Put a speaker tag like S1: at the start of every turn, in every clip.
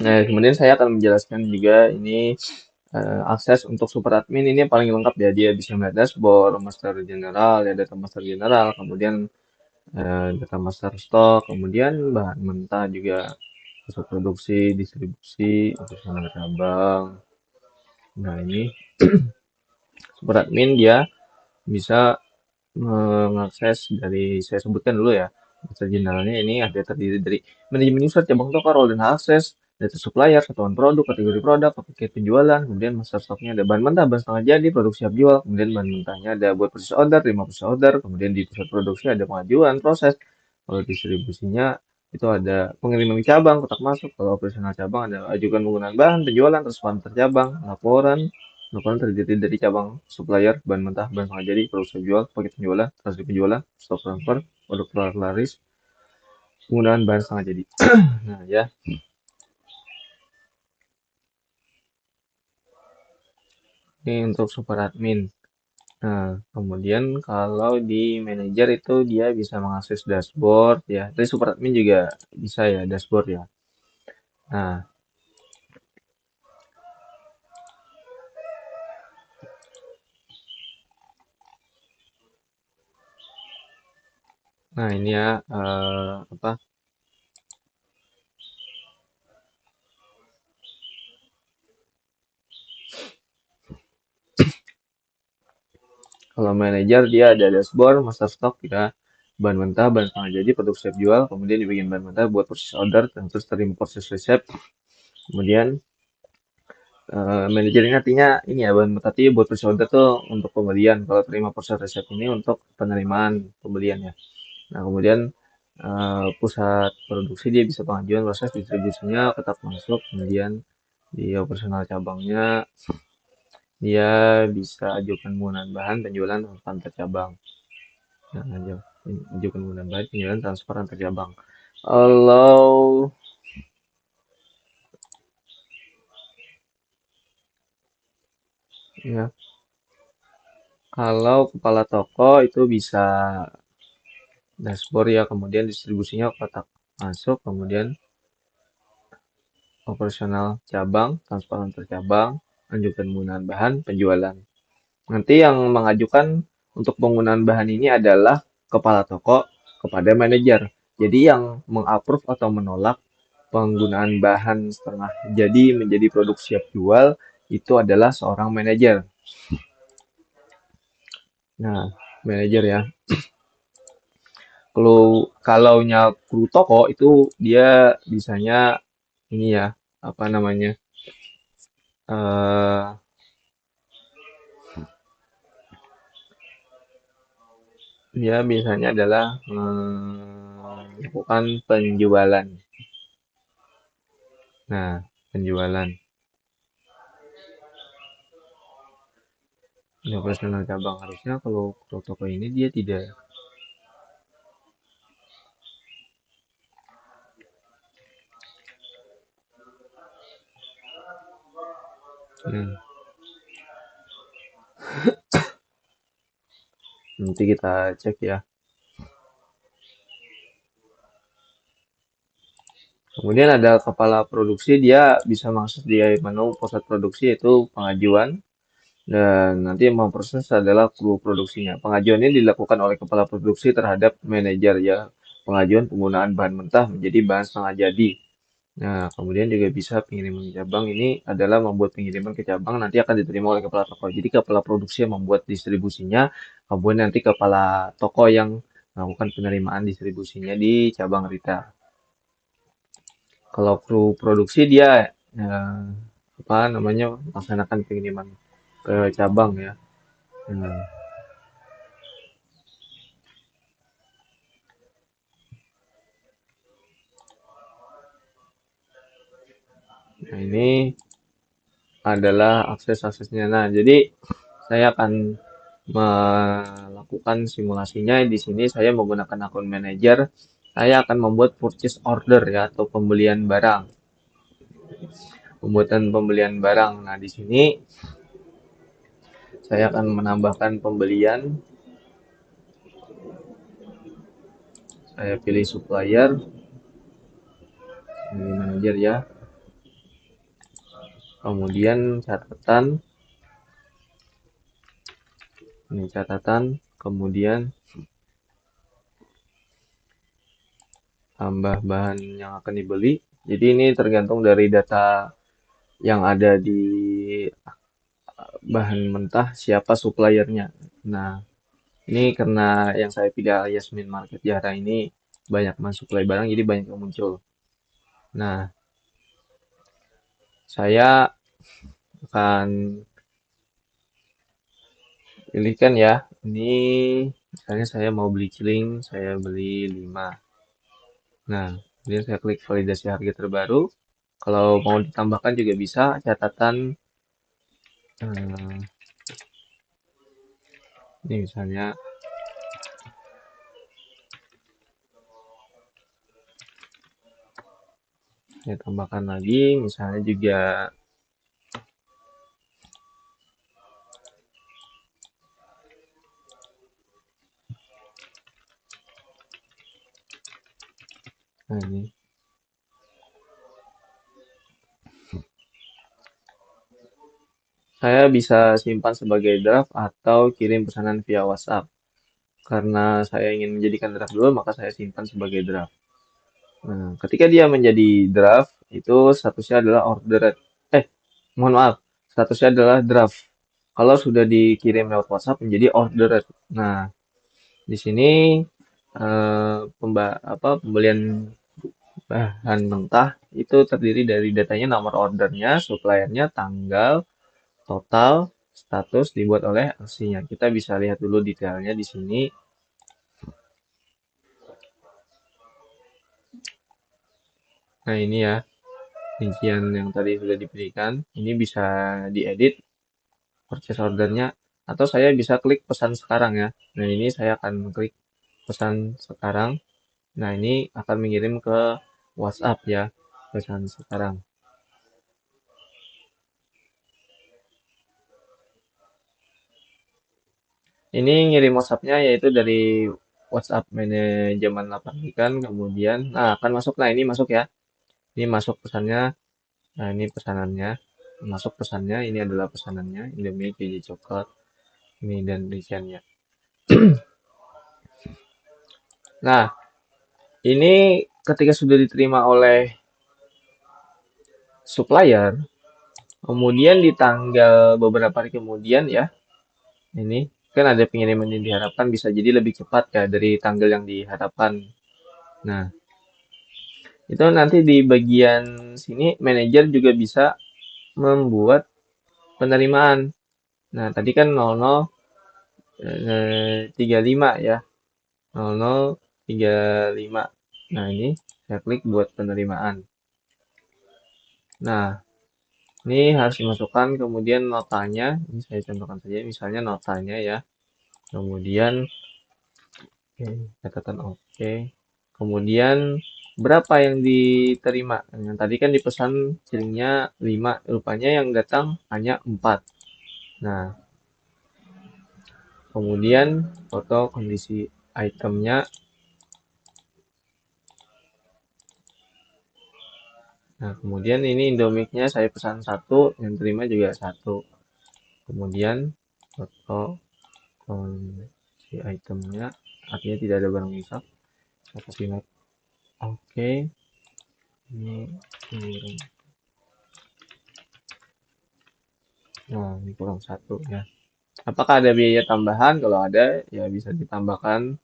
S1: Nah, kemudian saya akan menjelaskan juga ini akses untuk super admin ini yang paling lengkap ya. Dia bisa melihat dashboard, master general, ya data master general, kemudian data master stok, kemudian bahan mentah juga, pusat produksi, distribusi, operasional cabang. Nah, ini super admin dia bisa mengakses dari saya sebutkan dulu ya. Master generalnya ini ada terdiri dari manajemen user, cabang toko, role dan akses, data supplier, satuan produk, kategori produk, paket penjualan, kemudian master stoknya ada bahan mentah, bahan setengah jadi, produk siap jual, kemudian bahan mentahnya ada buat purchase order, terima purchase order, kemudian di pusat produksi ada pengajuan, proses, kalau distribusinya itu ada pengiriman ke cabang, kotak masuk, kalau operasional cabang ada ajukan penggunaan bahan, penjualan, transparan tercabang, laporan, laporan terdiri dari cabang, supplier, bahan mentah, bahan setengah jadi, produk siap jual, paket penjualan, transaksi penjualan, stok transfer, produk laris, penggunaan bahan setengah jadi. Nah ya, ini untuk super admin. Nah, kemudian kalau di manager itu dia bisa mengakses dashboard ya. Tapi super admin juga bisa ya dashboard ya. Nah, nah, ini ya apa? Kalau manager dia ada dashboard, master stock ya, bahan mentah, bahan setengah jadi, produk siap jual, kemudian di bagian bahan mentah buat purchase order, dan terus terima proses resep, kemudian manajer ini artinya ini ya bahan mentah buat purchase order tuh untuk pembelian, kalau terima proses resep ini untuk penerimaan pembelian ya. Nah, kemudian pusat produksi dia bisa pengajuan proses distribusinya, tetap masuk, kemudian di operasional cabangnya dia bisa ajukan penggunaan bahan penjualan antar cabang. Nah, ajukan penggunaan bahan penjualan transfer antar cabang. Kalau ya, kalau kepala toko itu bisa dashboard ya, kemudian distribusinya kotak masuk, kemudian operasional cabang, transfer antar cabang, ajukan penggunaan bahan penjualan. Nanti yang mengajukan untuk penggunaan bahan ini adalah kepala toko kepada manajer. Jadi yang mengapprove atau menolak penggunaan bahan setengah jadi menjadi produk siap jual itu adalah seorang manajer. Nah, manajer ya. Kalau kru toko itu dia bisanya ini ya, apa namanya? eh Dia biasanya adalah melakukan penjualan. Nah, penjualan. Di operasional cabang harusnya kalau toko ini dia tidak. Hmm, nanti kita cek ya. Kemudian ada kepala produksi, dia bisa mengakses di menu pusat produksi yaitu pengajuan dan nanti yang memproses adalah kru produksinya. Pengajuan ini dilakukan oleh kepala produksi terhadap manajer ya. Pengajuan penggunaan bahan mentah menjadi bahan setengah jadi. Nah, kemudian juga bisa pengiriman ke cabang ini adalah membuat pengiriman ke cabang nanti akan diterima oleh kepala toko. Jadi kepala produksi yang membuat distribusinya, kemudian nanti kepala toko yang melakukan penerimaan distribusinya di cabang retail. Kalau kru produksi dia eh, apa namanya melaksanakan pengiriman ke cabang ya. Nah, nah, ini adalah akses-aksesnya. Nah, jadi saya akan melakukan simulasinya. Di sini saya menggunakan akun manajer. Saya akan membuat purchase order ya atau pembelian barang. Pembuatan pembelian barang. Nah, di sini saya akan menambahkan pembelian. Saya pilih supplier, pilih manajer ya. kemudian catatan, kemudian tambah bahan yang akan dibeli. Jadi ini tergantung dari data yang ada di bahan mentah siapa suppliernya. Nah, ini karena yang saya pilih Yasmin Market Jara ini banyak mensuplai barang, jadi banyak yang muncul. Nah, saya akan pilihkan ya. Ini misalnya saya mau beli celing, saya beli 5. Nah, kemudian saya klik validasi harga terbaru. Kalau mau ditambahkan juga bisa catatan eh, ini misalnya saya tambahkan lagi, misalnya juga nah ini saya bisa simpan sebagai draft atau kirim pesanan via WhatsApp. Karena saya ingin menjadikan draft dulu, maka saya simpan sebagai draft. Nah, ketika dia menjadi draft, itu statusnya adalah ordered. Eh, mohon maaf, statusnya adalah draft. Kalau sudah dikirim lewat WhatsApp menjadi ordered. Nah, di sini pembelian bahan mentah itu terdiri dari datanya, nomor ordernya, suppliernya, tanggal, total, status dibuat oleh aksinya. Kita bisa lihat dulu detailnya di sini. Nah, ini ya, rincian yang tadi sudah diberikan. Ini bisa diedit purchase ordernya, atau saya bisa klik pesan sekarang ya. Nah, ini saya akan klik pesan sekarang. Nah, ini akan mengirim ke WhatsApp ya, pesan sekarang. Ini ngirim WhatsApp-nya yaitu dari WhatsApp manajemen lapak ikan, kemudian, nah akan masuk, nah ini masuk ya. Ini masuk pesannya, nah ini pesanannya, masuk pesannya, ini adalah pesanannya, Indomie keju coklat, ini dan rinciannya. Nah, ini ketika sudah diterima oleh supplier, kemudian di tanggal beberapa hari kemudian ya, ini kan ada pengiriman yang diharapkan bisa jadi lebih cepat ya dari tanggal yang diharapkan. Nah, itu nanti di bagian sini manajer juga bisa membuat penerimaan. Nah, tadi kan 0035 ya. 0035. Nah, ini saya klik buat penerimaan. Nah, ini harus dimasukkan kemudian notanya. Ini saya contohkan saja misalnya notanya ya. Kemudian oke, catatan oke. Kemudian berapa yang diterima? Yang tadi kan dipesan cilingnya 5, rupanya yang datang hanya 4. Nah, kemudian foto kondisi itemnya. Nah, kemudian ini Indomie-nya saya pesan 1, yang terima juga 1. Kemudian foto kondisi itemnya, artinya tidak ada barang rusak. Saya kasih note. Oke, ini kurang. Nah, ini kurang 1 ya. Apakah ada biaya tambahan? Kalau ada, ya bisa ditambahkan.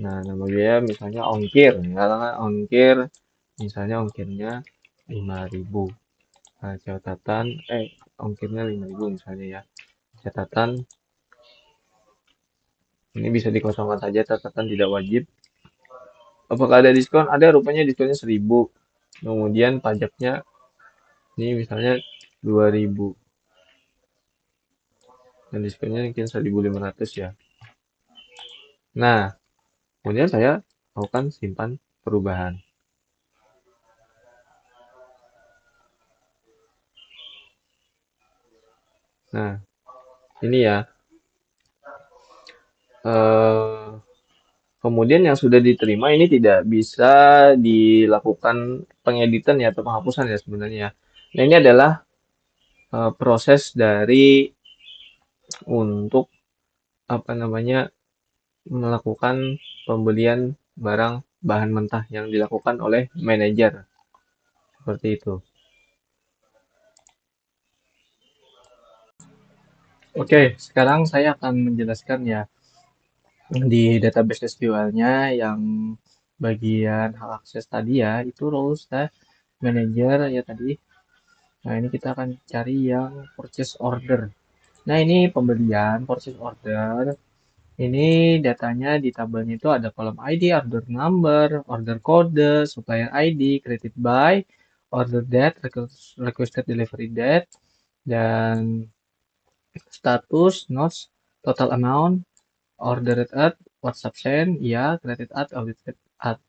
S1: Nah, nama biaya misalnya ongkir. Misalnya ongkir, misalnya ongkirnya 5.000. Nah, catatan, ongkirnya 5.000 misalnya ya. Catatan, ini bisa dikosongkan saja, catatan tidak wajib. Apakah ada diskon? Ada, rupanya diskonnya 1.000. Kemudian pajaknya, ini misalnya 2.000. Dan diskonnya mungkin 1.500 ya. Nah, kemudian saya lakukan simpan perubahan. Nah, ini ya. Eh, kemudian yang sudah diterima ini tidak bisa dilakukan pengeditan ya atau penghapusan ya sebenarnya ya. Nah, ini adalah proses dari untuk apa namanya melakukan pembelian barang bahan mentah yang dilakukan oleh manajer seperti itu. Oke, sekarang saya akan menjelaskan ya di database SQL-nya yang bagian hak akses tadi ya, itu roles manager ya tadi. Nah, ini kita akan cari yang purchase order. Nah, ini pembelian purchase order. Ini datanya di tabelnya itu ada kolom ID, order number, order code, supplier ID, created by, order date, requested delivery date, dan status, notes, total amount, ordered at, WhatsApp send, ya, created at, audited at.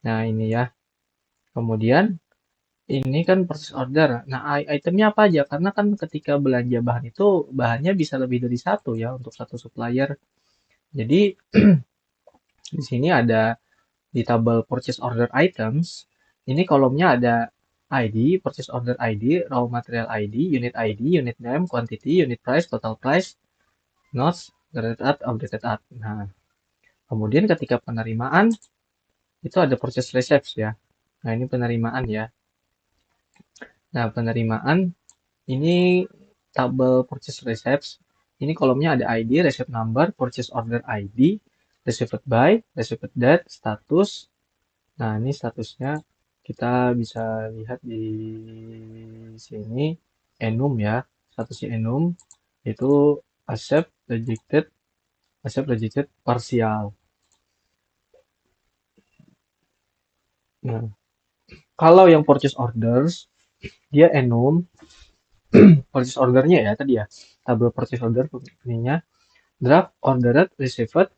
S1: Nah, ini ya. Kemudian ini kan purchase order. Nah, itemnya apa aja? Karena kan ketika belanja bahan itu bahannya bisa lebih dari satu ya untuk satu supplier. Jadi di sini ada di tabel purchase order items. Ini kolomnya ada ID, purchase order ID, raw material ID, unit name, quantity, unit price, total price, notes, graded at, updated at. Nah, kemudian ketika penerimaan itu ada purchase receipts ya. Nah, ini penerimaan ya. Nah, penerimaan ini tabel purchase receipts. Ini kolomnya ada ID, receipt number, purchase order ID, received by, received date, status. Nah, ini statusnya kita bisa lihat di sini enum ya. Statusnya enum itu accept, rejected, partial. Nah, kalau yang purchase orders dia enum purchase ordernya ya tadi ya. Tabel purchase order ininya draft ordered, received,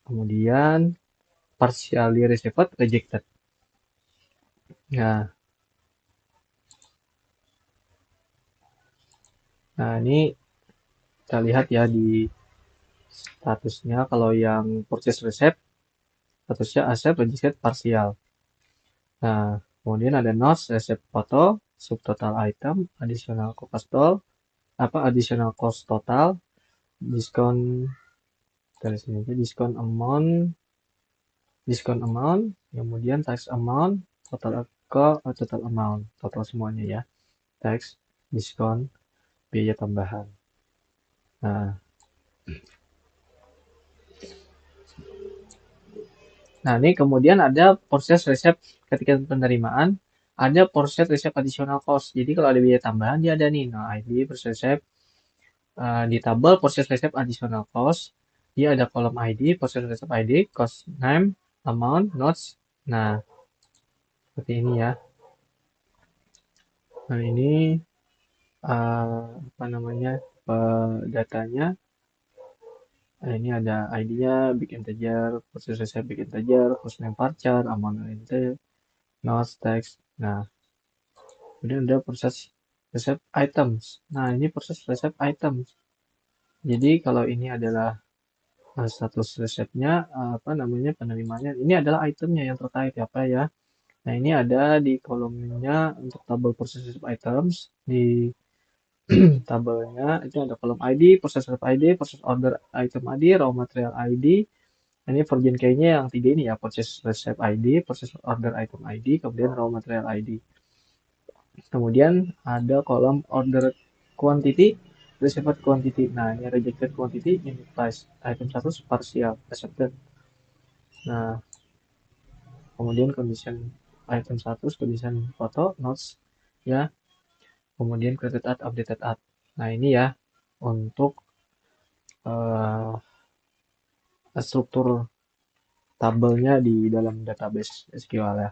S1: kemudian partially received, rejected. Nah, ini kita lihat ya di statusnya kalau yang purchase receipt statusnya accept, rejected, partial. Nah, kemudian ada notes, receipt foto, subtotal item, additional cost total, diskon dari sini aja, diskon amount, kemudian tax amount, total amount, total semuanya ya, tax, diskon, biaya tambahan. Nah, ini kemudian ada proses resep ketika penerimaan, ada proses resep additional cost. Jadi kalau ada biaya tambahan dia ada nih. Nah, ID proses resep di tabel proses resep additional cost, dia ada kolom ID, proses resep ID, cost name, amount, notes. Nah, seperti ini ya. Nah, ini apa namanya datanya. Nah, ini ada ID-nya, big integer, proses resep big integer, host name varchar, amount integer, notes, text. Nah, kemudian ada proses resep items. Nah, ini proses resep items. Jadi kalau ini adalah status resepnya, apa namanya penerimanya, ini adalah itemnya yang terkait apa ya. Nah, ini ada di kolomnya untuk tabel proses resep items di tabelnya itu ada kolom ID, proses resep ID, proses order item ID, raw material ID. Ini version key-nya yang tiga ini ya, proses resep ID, proses order item ID, kemudian raw material ID. Kemudian ada kolom order quantity, received quantity. Nah, ini rejected quantity, unit price. Item 1 partial accepted. Nah, kemudian condition item 1 condition foto, notes, ya. Kemudian created at, updated at. Nah, ini ya untuk uh, struktur tabelnya di dalam database SQL ya.